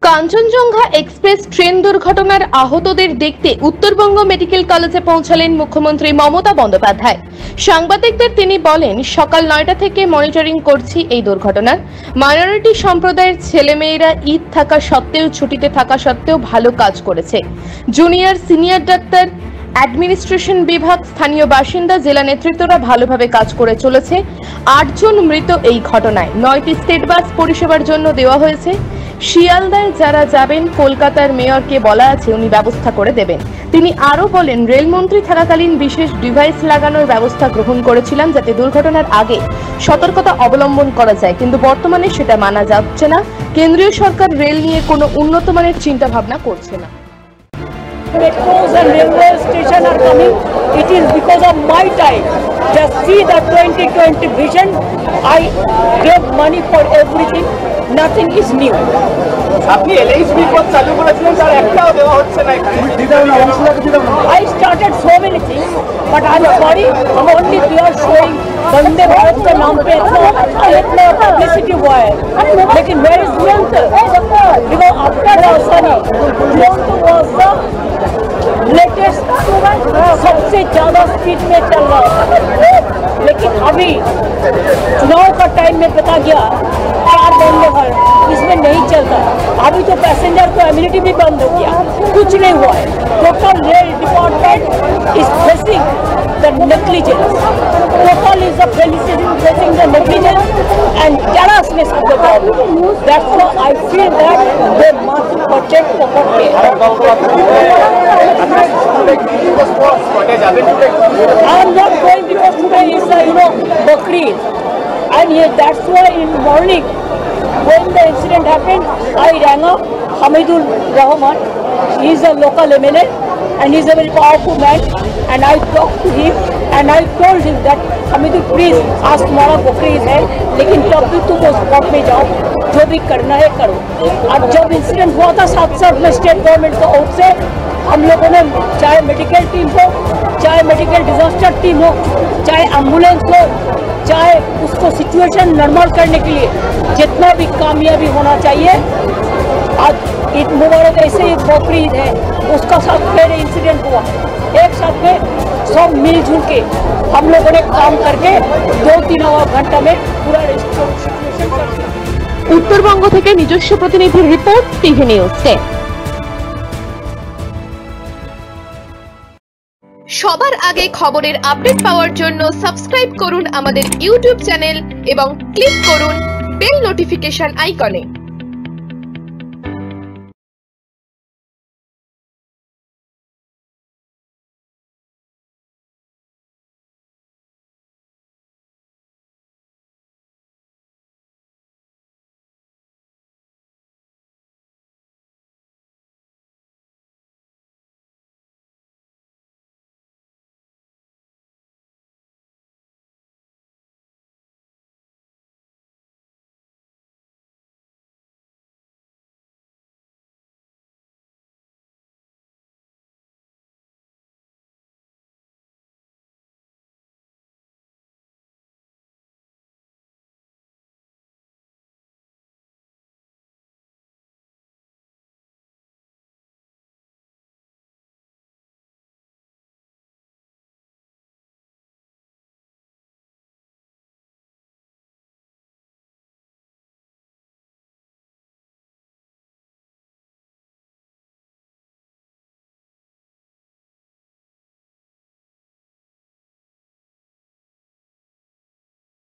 Kanchenjunga express train দুর্ঘটনার আহতদের দেখতে উত্তরবঙ্গ মেডিকেল কলেজে পৌঁছালেন মুখ্যমন্ত্রী মমতা বন্দ্যোপাধ্যায়। সাংবাদিকদের তিনি বলেন, সকাল 9টা থেকে মনিটরিং করছি এই দুর্ঘটনার। মাইনরিটি সম্প্রদায়ের ছেলেমেয়েরা ঈদ থাকা সত্ত্বেও, ছুটিতে থাকা সত্ত্বেও ভালো কাজ করেছে। জুনিয়র সিনিয়র ডাক্তার, অ্যাডমিনিস্ট্রেশন বিভাগ, স্থানীয় বাসিন্দা, জেলা নেতৃত্বরা ভালোভাবে কাজ করে চলেছে। 8 জন মৃত এই ঘটনায়। 9টি স্টেট বাস পরিষেবার জন্য দেওয়া হয়েছে। শিয়ালদায় যারা যাবেন, কলকাতার মেয়রকে বলা আছে, উনি ব্যবস্থা করে দেবেন। তিনি আরো বলেন, রেলমন্ত্রী থাকাকালীন বিশেষ ডিভাইস লাগানোর ব্যবস্থা গ্রহণ করেছিলাম যাতে দুর্ঘটনার আগে সতর্কতা অবলম্বন করা যায়, কিন্তু বর্তমানে সেটা মানা যাচ্ছে না। কেন্দ্রীয় সরকার রেল নিয়ে কোনো উন্নত মানের চিন্তা ভাবনা করছে না। Metros and railway station are coming. It is because of my time. Just see the 2020 vision. I gave money for everything. Nothing is new. আপনি এলএইচবি পথ চালু করেছিলেন, তার একটাও দেওয়া হচ্ছে না। I started so many things, but I'm sorry, only they are showing Vande Bharat के नाम पे इतना publicity हुआ है, लेकिन where is Duronto? Because after Rajdhani, Duronto was the latest सबसे ज्यादा स्पीड में चल रहा था, लेकिन अभी चुनाव का टाइम में पता गया 4 वंदे भारत इसमें नहीं चलता। अभी तो पैसेंजर को एमिनिटी भी बंद हो गया, कुछ नहीं हुआ है। Total rail department is facing the negligence, total is facing the negligence and terseness of the government. That's why I feel that they must protect the public. I am not going because today is Bakrid, and that's why in morning when the incident happened, I rang up Hamidul Rahman. He is a local MLA and he is a very powerful man, and I talked to him and I told him that Hamidul, please आज तुम्हारा बकरीद है, लेकिन तब भी तुम उस spot में जाओ, जो भी करना है करो। और जब इंसिडेंट हुआ था साथ में स्टेट गवर्नमेंट का ओर से हम लोगों ने, चाहे मेडिकल टीम हो, चाहे मेडिकल डिजास्टर टीम हो, चाहे एम्बुलेंस हो, चाहे उसको सिचुएशन नॉर्मल करने के लिए जितना भी कामयाबी होना चाहिए। आज ईद मुबारक ऐसे ही बकरीद है, उसका साथ फिर इंसिडेंट हुआ, एक साथ में सब मिलजुल के हम लोगों ने काम करके 2-3 घंटा में पूरा सिचुएशन कर दिया। উত্তরবঙ্গ থেকে নিজস্ব প্রতিনিধির রিপোর্ট, টিভি নিউজ 10। সবার আগে খবরের আপডেট পাওয়ার জন্য সাবস্ক্রাইব করুন আমাদের ইউটিউব চ্যানেল এবং ক্লিক করুন বেল নোটিফিকেশন আইকনে।